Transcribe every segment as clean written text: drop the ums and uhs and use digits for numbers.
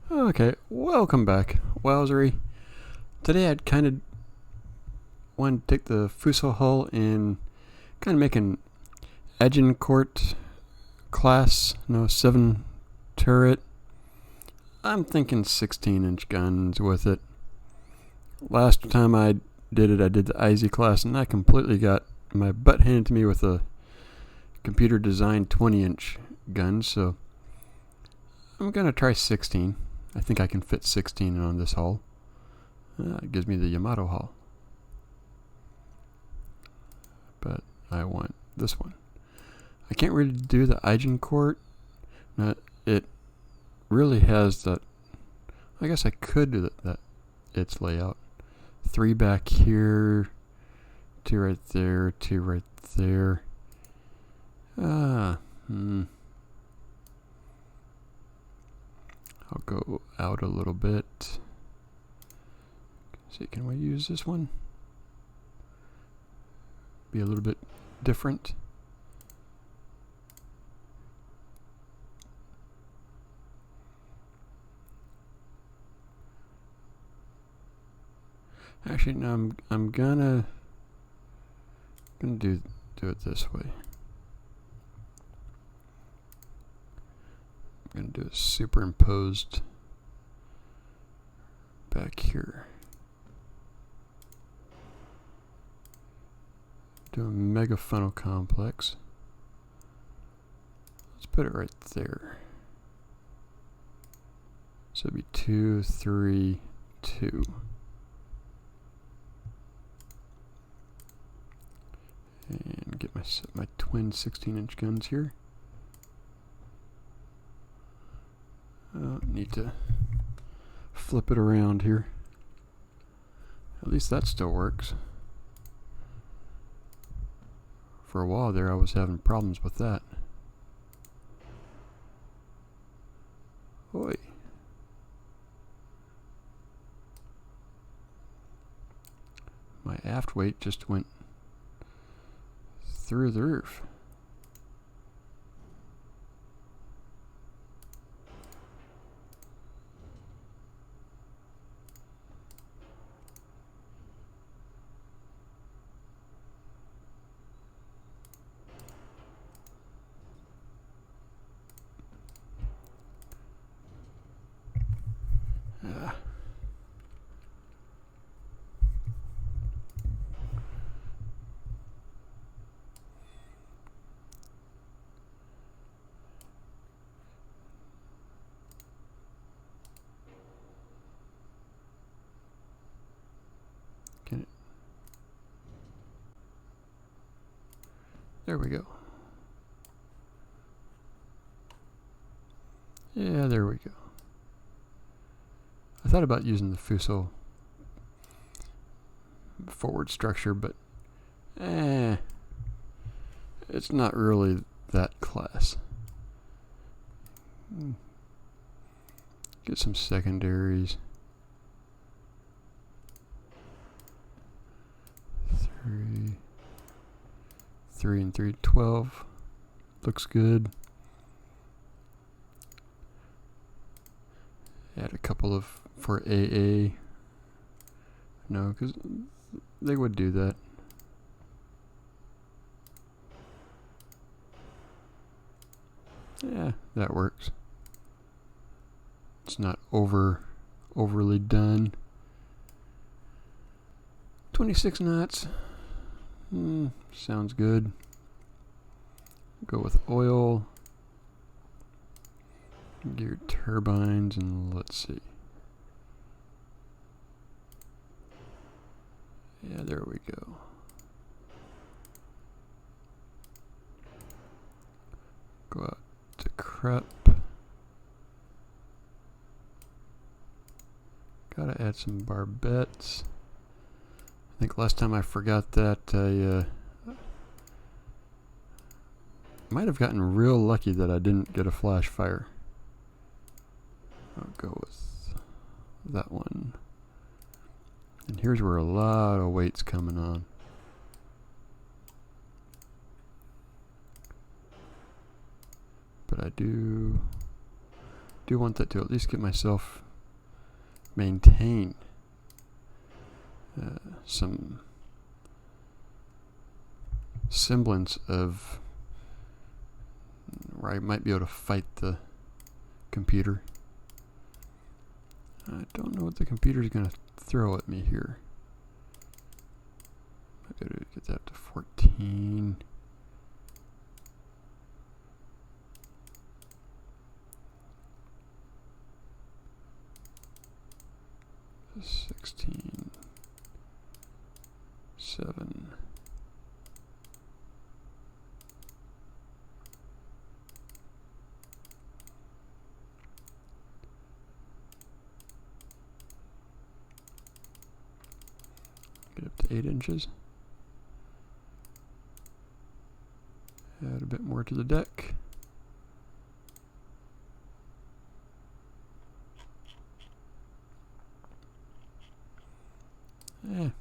Okay, welcome back, Wowzery. Today I'd kind of want to take the Fuso hull and kind of make an Agincourt class, 7 turret. I'm thinking 16-inch guns with it. Last time I did it, I did the IZ class, and I completely got my butt handed to me with a computer-designed 20-inch gun, so I'm going to try 16. I think I can fit 16 on this hull. It gives me the Yamato hull. But I want this one. I can't really do the Agincourt. It really has that. I guess I could do that its layout. 3 back here, 2 right there, 2 right there. I'll go out a little bit. See, can we use this one? Be a little bit different. Actually, no. I'm gonna do it this way. I'm gonna do it superimposed back here. Do a mega funnel complex. Let's put it right there. So it'd be 2, 3, 2. And get my twin 16-inch guns here. Need to flip it around here. At least that still works. For a while there, I was having problems with that. Oi. My aft weight just went through the roof. Can it? There we go. Yeah, there we go. I thought about using the Fuso forward structure, but it's not really that class. Get some secondaries. 3 and 3, 12. Looks good. Add a couple of for AA. No, because they would do that. Yeah, that works. It's not overly done. 26 knots. Sounds good. Go with oil. Gear turbines, and let's see. Yeah, there we go. Go out to Crep. Gotta add some barbettes. I think last time I forgot that I might have gotten real lucky that I didn't get a flash fire. I'll go with that one. And here's where a lot of weight's coming on. But I do do want that to at least get myself maintain some semblance of where I might be able to fight the computer. I don't know what the computer is going to throw at me here. I gotta get that to 14. 16, 7. Get up to 8 inches. Add a bit more to the deck. And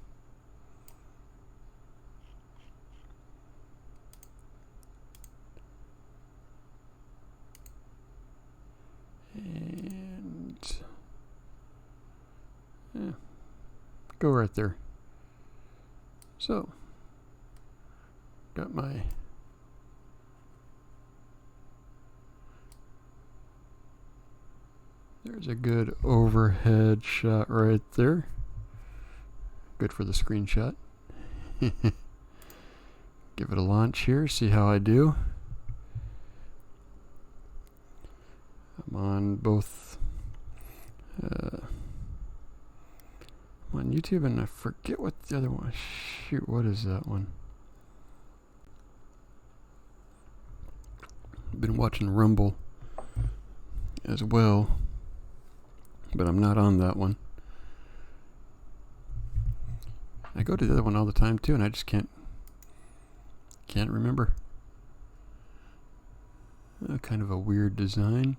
go right there. So, got my there's a good overhead shot right there. Good for the screenshot. Give it a launch here, see how I do. I'm on both I'm on YouTube, and I forget what the other one. Shoot, what is that one? I've been watching Rumble as well, but I'm not on that one. I go to the other one all the time too, and I just can't remember. Kind of a weird design.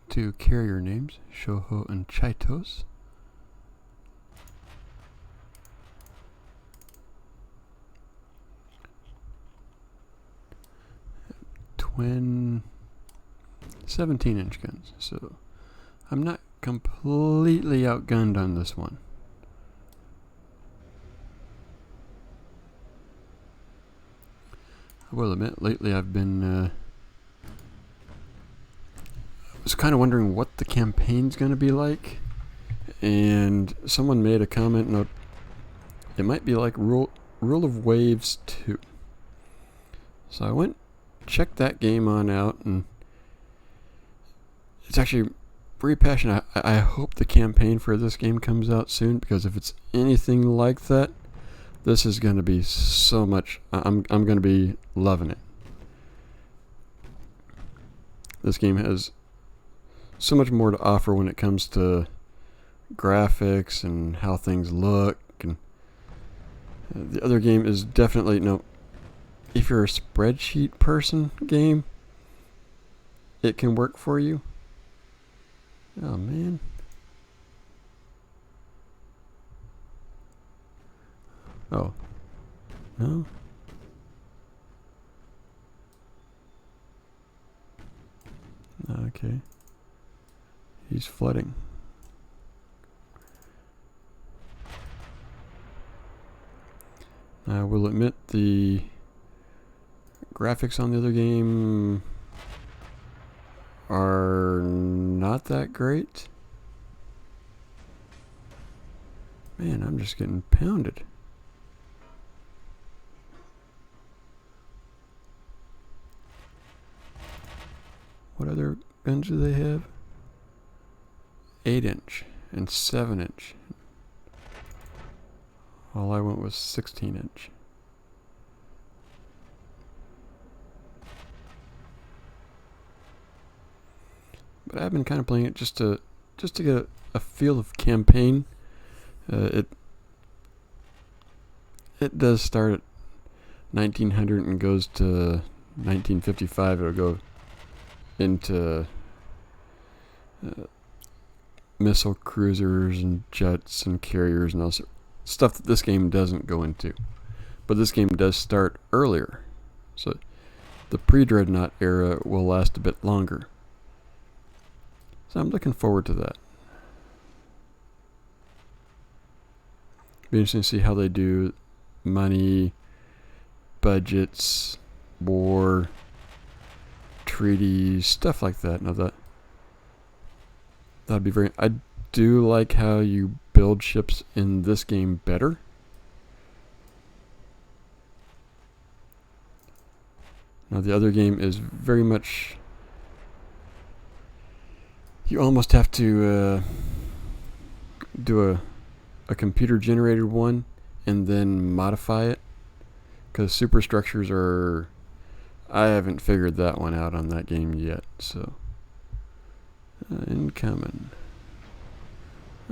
Two carrier names, Shoho and Chaitos. Twin 17-inch guns, so I'm not completely outgunned on this one. I will admit, lately I've been I was kind of wondering what the campaign's going to be like, and someone made a comment note. It might be like Rule of Waves 2. So I went, checked that game on out, and it's actually pretty passionate. I hope the campaign for this game comes out soon, because if it's anything like that, this is going to be so much. I'm going to be loving it. This game has so much more to offer when it comes to graphics and how things look. And the other game is definitely, if you're a spreadsheet person game, it can work for you. Oh man. Oh. No? Okay. He's flooding. I will admit the graphics on the other game are not that great. Man, I'm just getting pounded. What other guns do they have? 8-inch and 7-inch. All I went was 16-inch. But I've been kind of playing it just to get a feel of campaign. It does start at 1900 and goes to 1955. It'll go into missile cruisers and jets and carriers and all stuff that this game doesn't go into. but this game does start earlier, so the pre-Dreadnought era will last a bit longer. So I'm looking forward to that. Be interesting to see how they do money, budgets, war, treaties, stuff like that. Now that'd be very. I do like how you build ships in this game better. Now the other game is very much. You almost have to do a computer generated one and then modify it, because superstructures are. I haven't figured that one out on that game yet, so incoming.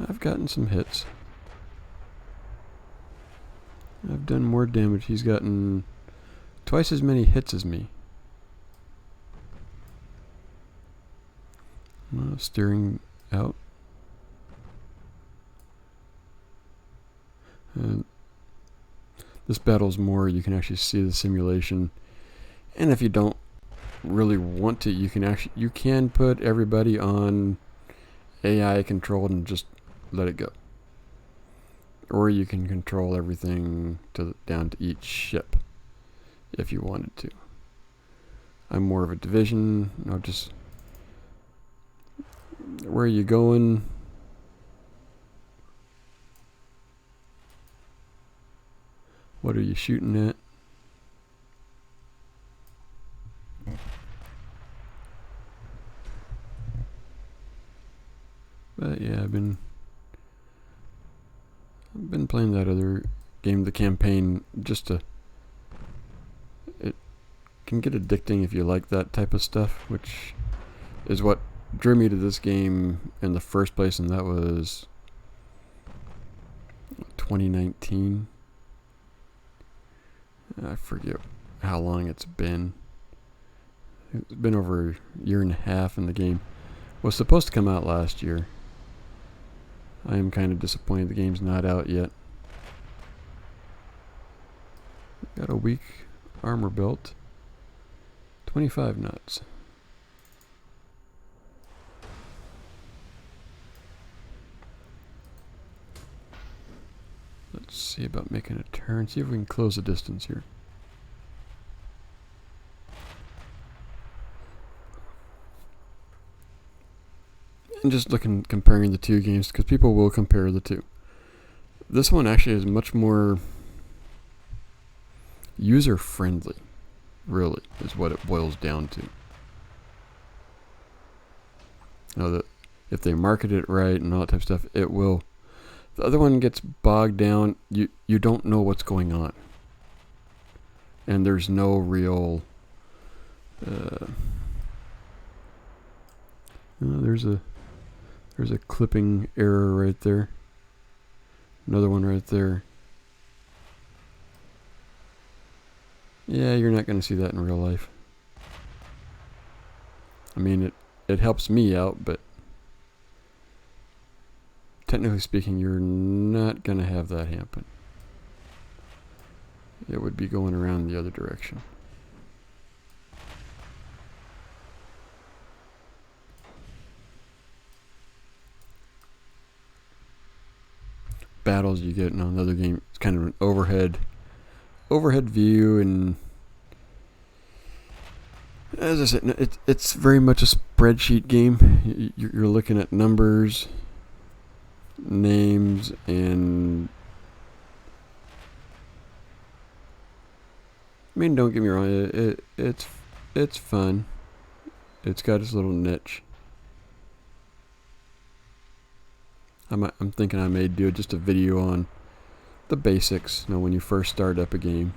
I've gotten some hits. I've done more damage. He's gotten twice as many hits as me. Steering out. And this battle's more, you can actually see the simulation. And if you don't really want to, you can put everybody on AI controlled and just let it go. Or you can control everything down to each ship if you wanted to. I'm more of a division. Just where are you going? What are you shooting at? But yeah, I've been playing that other game, the campaign, it can get addicting if you like that type of stuff, which is what drew me to this game in the first place, and that was 2019. I forget how long it's been. It's been over a year and a half, and the game was supposed to come out last year. I am kind of disappointed the game's not out yet. Got a weak armor belt. 25 knots. Let's see about making a turn. See if we can close the distance here. And just comparing the two games, because people will compare the two. This one actually is much more user-friendly, really, is what it boils down to. Now, that if they market it right and all that type of stuff, it will. The other one gets bogged down. You don't know what's going on, and there's no real. There's a clipping error right there. Another one right there. Yeah, you're not going to see that in real life. I mean, it helps me out, but technically speaking, you're not going to have that happen. It would be going around the other direction. Battles you get in another game, it's kind of an overhead view, and as I said, it's very much a spreadsheet game. You're looking at numbers, names, and I mean, don't get me wrong, it's fun. It's got its little niche. I'm thinking I may do just a video on the basics, when you first start up a game.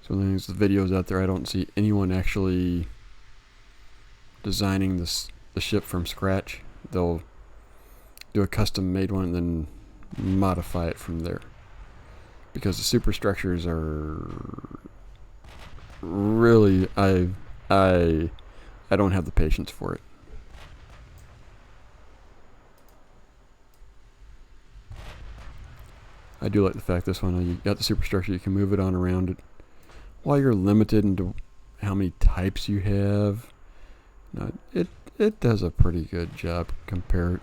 So there's the videos out there. I don't see anyone actually designing the ship from scratch. They'll do a custom made one and then modify it from there. Because the superstructures are really, I don't have the patience for it. I do like the fact this one, you got the superstructure, you can move it on around it. While you're limited into how many types you have, no, it does a pretty good job compared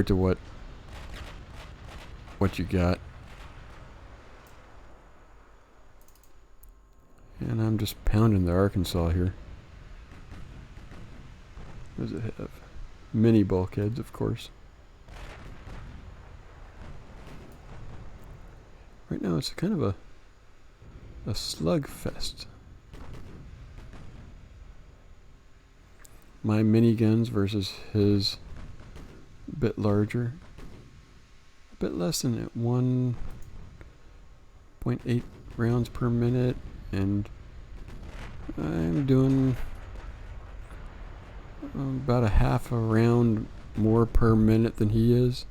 to what you got. And I'm just pounding the Arkansas here. What does it have? Mini bulkheads, of course. Right now it's kind of a slugfest. My miniguns versus his a bit larger. A bit less than 1.8 rounds per minute, and I'm doing about a half a round more per minute than he is.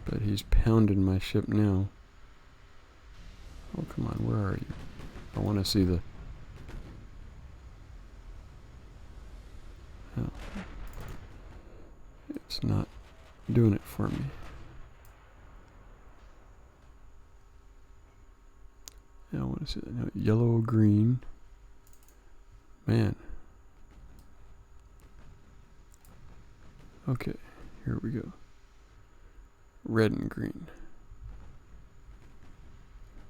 But he's pounding my ship now. Oh, come on, where are you? I want to see the... Oh. It's not doing it for me. I want to see that. No, yellow, green. Man. Okay, here we go. Red and green.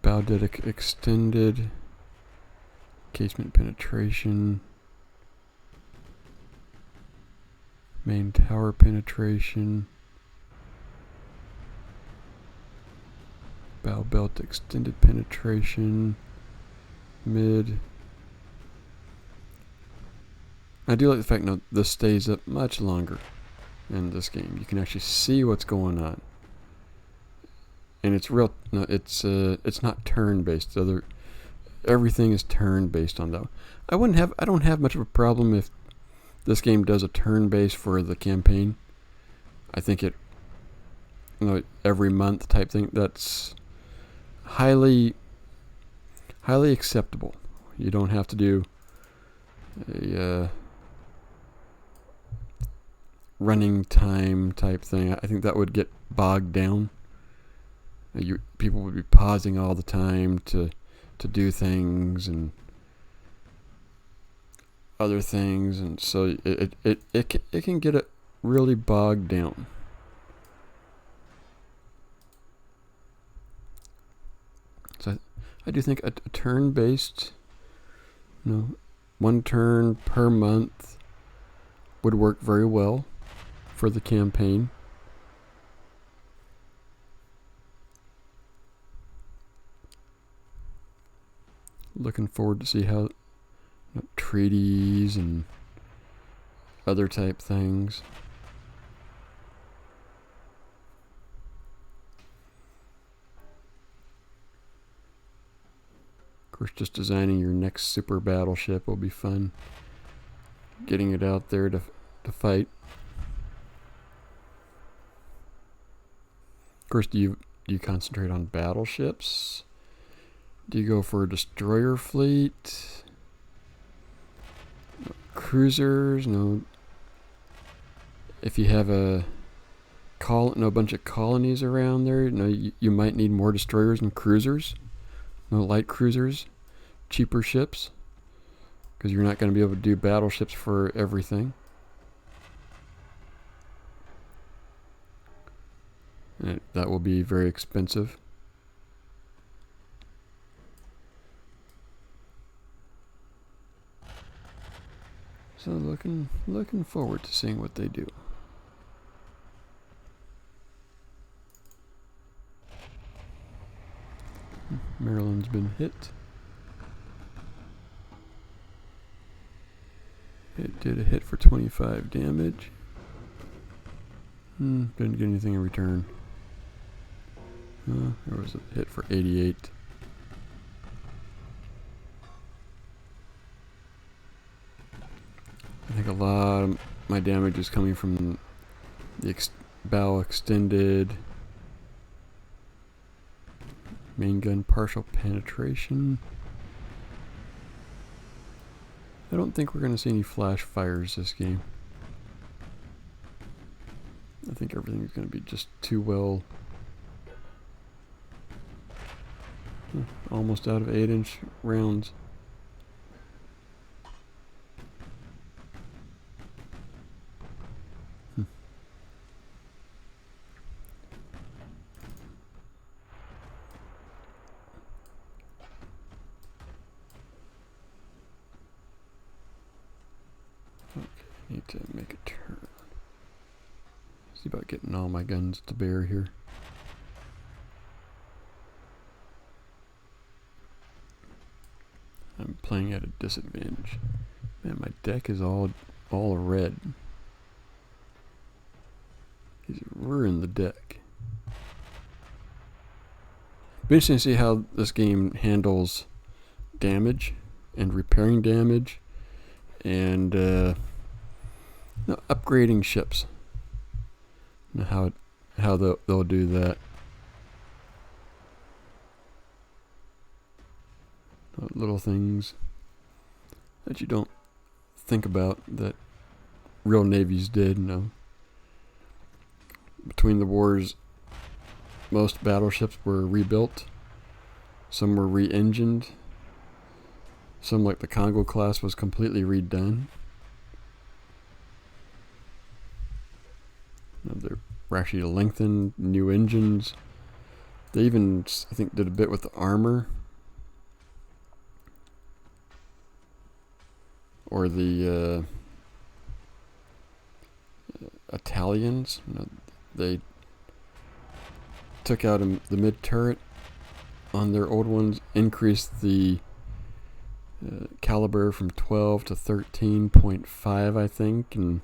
Bow deck extended. Casement penetration. Main tower penetration. Bow belt extended penetration. Mid. I do like the fact that this stays up much longer in this game. You can actually see what's going on. And it's real. No, it's not turn based. Everything is turn based on that. I don't have much of a problem if this game does a turn based for the campaign. I think it, every month type thing. That's highly acceptable. You don't have to do a running time type thing. I think that would get bogged down. People would be pausing all the time to do things and other things, and so it can get really bogged down. So I do think a turn-based, one turn per month would work very well for the campaign. Looking forward to see how treaties and other type things. Of course, just designing your next super battleship will be fun. Getting it out there to fight. Of course, do you concentrate on battleships? Do you go for a destroyer fleet? Cruisers? No. If you have a bunch of colonies around there, you might need more destroyers and cruisers. No light cruisers, cheaper ships, because you're not going to be able to do battleships for everything. And that will be very expensive. So looking forward to seeing what they do. Maryland's been hit. It did a hit for 25 damage. Didn't get anything in return. There was a hit for 88. I think a lot of my damage is coming from the bow extended. Main gun partial penetration. I don't think we're going to see any flash fires this game. I think everything's going to be just too well. Almost out of 8-inch rounds. Okay, need to make a turn. See about getting all my guns to bear here. I'm playing at a disadvantage. Man, my deck is all red. He's ruined the deck. Be interesting to see how this game handles damage and repairing damage and upgrading ships. How they'll do that. Little things that you don't think about that real navies did. Between the wars, most battleships were rebuilt. Some were re-engined. Some, like the Congo class, was completely redone. They were actually lengthened, new engines. They even, I think, did a bit with the armor. Or the Italians, they took out the mid turret on their old ones, increased the caliber from 12 to 13.5, I think, and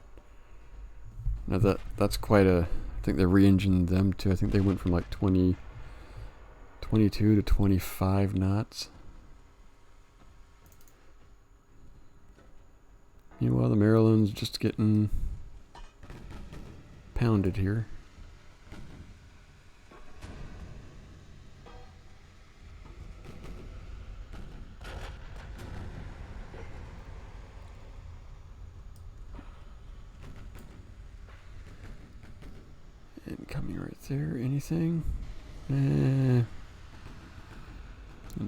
now that's quite a. I think they re-engined them too. I think they went from like 22 to 25 knots. Meanwhile, the Maryland's just getting pounded here. Incoming right there. Anything? An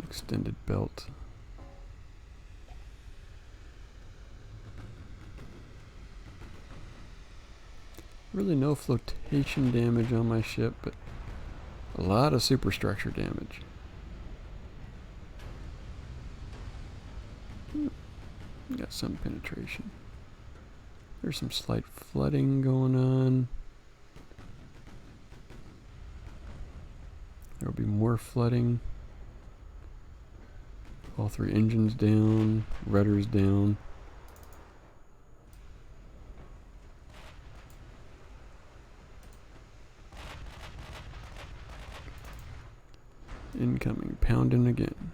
extended belt. Really no flotation damage on my ship, but a lot of superstructure damage. Got some penetration. There's some slight flooding going on. There'll be more flooding. All 3 engines down, rudders down. Incoming, pounding again.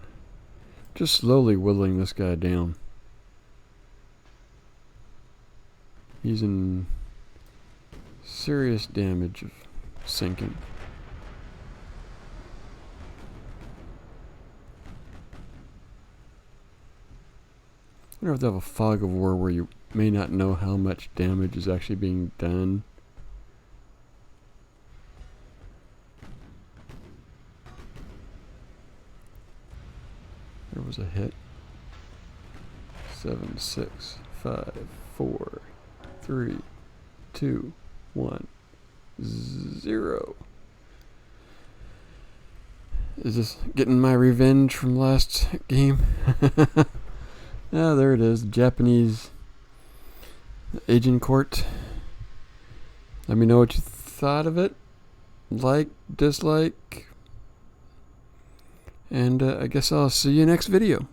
Just slowly whittling this guy down. He's in serious damage of sinking. I wonder if they have a fog of war where you may not know how much damage is actually being done. There was a hit. 7, 6, 5, 4, 3, 2, 1, 0. Is this getting my revenge from last game? Ah, there it is. Japanese Agincourt. Let me know what you thought of it. Like, dislike. And I guess I'll see you next video.